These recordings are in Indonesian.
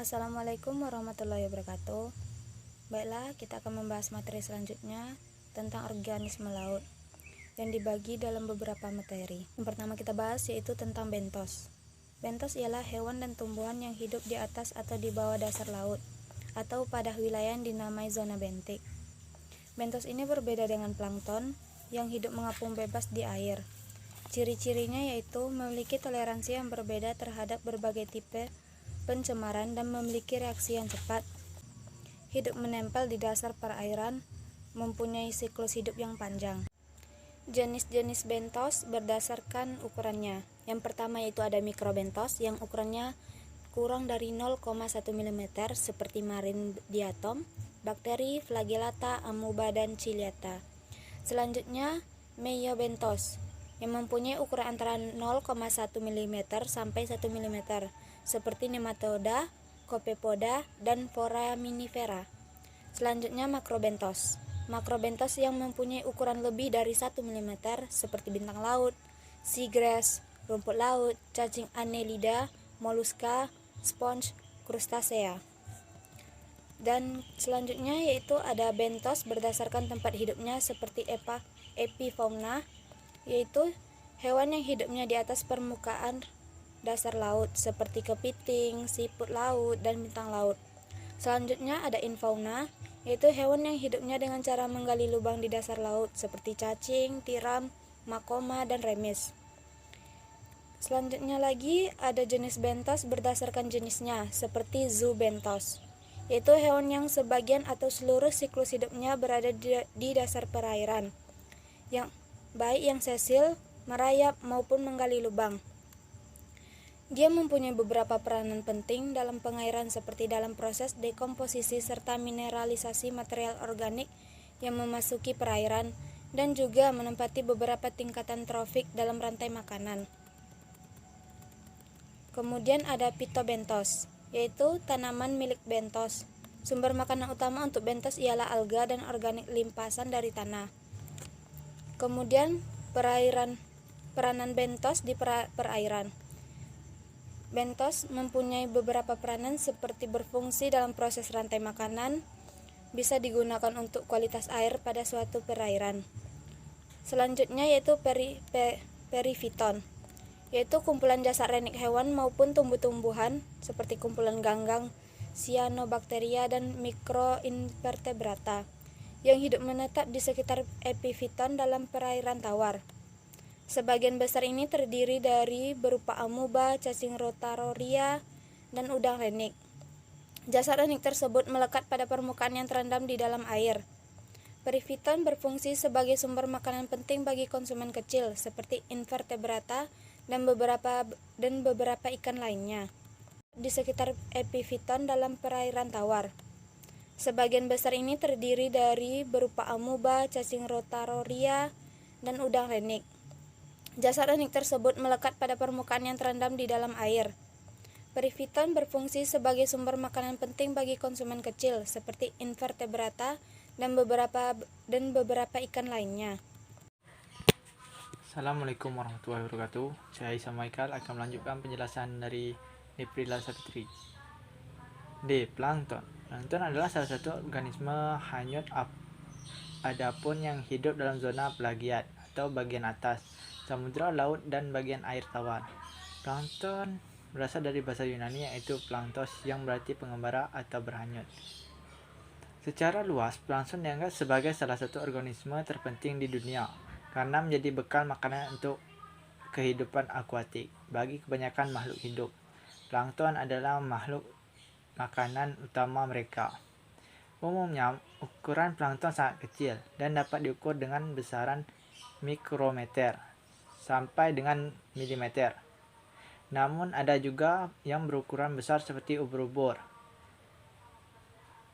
Assalamualaikum warahmatullahi wabarakatuh. Baiklah, kita akan membahas materi selanjutnya tentang organisme laut yang dibagi dalam beberapa materi. Yang pertama kita bahas yaitu tentang bentos. Bentos ialah hewan dan tumbuhan yang hidup di atas atau di bawah dasar laut atau pada wilayah yang dinamai zona bentik. Bentos ini berbeda dengan plankton yang hidup mengapung bebas di air. Ciri-cirinya yaitu memiliki toleransi yang berbeda terhadap berbagai tipe pencemaran dan memiliki reaksi yang cepat. Hidup menempel di dasar perairan, mempunyai siklus hidup yang panjang. Jenis-jenis bentos berdasarkan ukurannya. Yang pertama yaitu ada mikrobentos yang ukurannya kurang dari 0,1 mm seperti marine diatom, bakteri, flagellata, amoeba, dan ciliata. Selanjutnya meiobentos yang mempunyai ukuran antara 0,1 mm sampai 1 mm seperti nematoda, copepoda, dan foraminifera. Selanjutnya makrobentos. Makrobentos yang mempunyai ukuran lebih dari 1 mm seperti bintang laut, seagrass, rumput laut, cacing annelida, moluska, sponge, krustasea. Dan selanjutnya yaitu ada bentos berdasarkan tempat hidupnya seperti epifauna, yaitu hewan yang hidupnya di atas permukaan dasar laut seperti kepiting, siput laut, dan bintang laut. Selanjutnya ada infauna, yaitu hewan yang hidupnya dengan cara menggali lubang di dasar laut seperti cacing, tiram, makoma, dan remis. Selanjutnya lagi ada jenis bentos berdasarkan jenisnya seperti zoobentos, yaitu hewan yang sebagian atau seluruh siklus hidupnya berada di dasar perairan, yang baik yang sesil, merayap, maupun menggali lubang. Dia mempunyai beberapa peranan penting dalam pengairan seperti dalam proses dekomposisi serta mineralisasi material organik yang memasuki perairan dan juga menempati beberapa tingkatan trofik dalam rantai makanan. Kemudian ada phytobentos, yaitu tanaman milik bentos. Sumber makanan utama untuk bentos ialah alga dan organik limpasan dari tanah. Kemudian peranan bentos di perairan. Bentos mempunyai beberapa peranan seperti berfungsi dalam proses rantai makanan, bisa digunakan untuk kualitas air pada suatu perairan. Selanjutnya yaitu perifiton, yaitu kumpulan jasad renik hewan maupun tumbuh-tumbuhan seperti kumpulan ganggang, cyanobacteria, dan mikroinvertebrata yang hidup menetap di sekitar epifiton dalam perairan tawar. Sebagian besar ini terdiri dari berupa amoeba, cacing rotaroria, dan udang renik. Jasad renik tersebut melekat pada permukaan yang terendam di dalam air. Perifiton berfungsi sebagai sumber makanan penting bagi konsumen kecil seperti invertebrata dan beberapa ikan lainnya di sekitar epifiton dalam perairan tawar. Sebagian besar ini terdiri dari berupa amoeba, cacing rotaroria, dan udang renik. Jasad renik tersebut melekat pada permukaan yang terendam di dalam air. Perifiton berfungsi sebagai sumber makanan penting bagi konsumen kecil seperti invertebrata dan beberapa ikan lainnya. Assalamualaikum warahmatullahi wabarakatuh. Saya Isa Michael akan melanjutkan penjelasan dari Neprila Savitri. D. Plankton. Plankton adalah salah satu organisme hanyut adapun yang hidup dalam zona pelagiat atau bagian atas, samudra, laut, dan bagian air tawar. Plankton berasal dari bahasa Yunani yaitu planktos yang berarti pengembara atau berhanyut. Secara luas, plankton dianggap sebagai salah satu organisme terpenting di dunia karena menjadi bekal makanan untuk kehidupan akuatik bagi kebanyakan makhluk hidup. Plankton adalah makhluk makanan utama mereka. Umumnya, ukuran plankton sangat kecil dan dapat diukur dengan besaran mikrometer sampai dengan milimeter. Namun ada juga yang berukuran besar seperti ubur-ubur.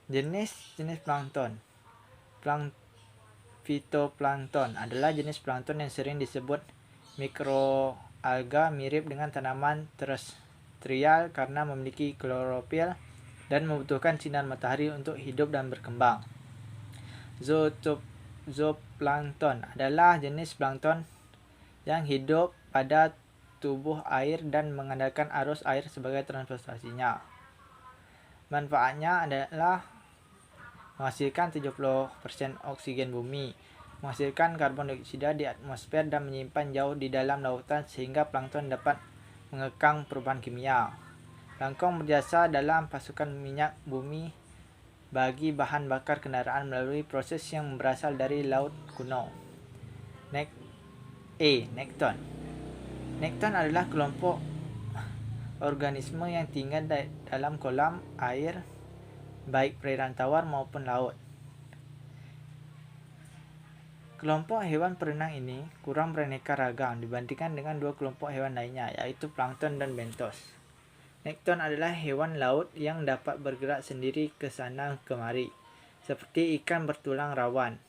Jenis-jenis plankton. Fitoplankton adalah jenis plankton yang sering disebut mikroalga, mirip dengan tanaman terestrial karena memiliki klorofil dan membutuhkan sinar matahari untuk hidup dan berkembang. Zooplankton adalah jenis plankton yang hidup pada tubuh air dan mengandalkan arus air sebagai transportasinya. Manfaatnya adalah menghasilkan 70% oksigen bumi, menghasilkan karbon dioksida di atmosfer dan menyimpan jauh di dalam lautan sehingga plankton dapat mengekang perubahan kimia. Plankton berjasa dalam pasukan minyak bumi bagi bahan bakar kendaraan melalui proses yang berasal dari laut kuno. Nekton. Nekton adalah kelompok organisme yang tinggal dalam kolam air baik perairan tawar maupun laut. Kelompok hewan perenang ini kurang beraneka ragam dibandingkan dengan dua kelompok hewan lainnya, yaitu plankton dan bentos. Nekton adalah hewan laut yang dapat bergerak sendiri ke sana kemari, seperti ikan bertulang rawan,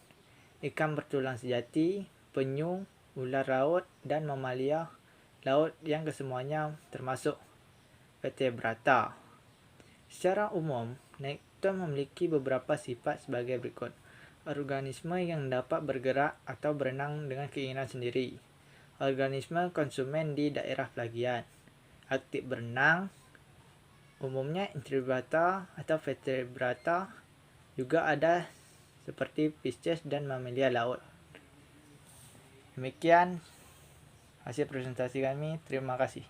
ikan bertulang sejati, penyu, ular laut, dan mamalia laut yang kesemuanya termasuk vertebrata. Secara umum, nekton memiliki beberapa sifat sebagai berikut. Organisme yang dapat bergerak atau berenang dengan keinginan sendiri. Organisme konsumen di daerah pelagian. Aktif berenang, umumnya invertebrata atau vertebrata, juga ada seperti Pisces dan mamalia laut. Demikian hasil presentasi kami. Terima kasih.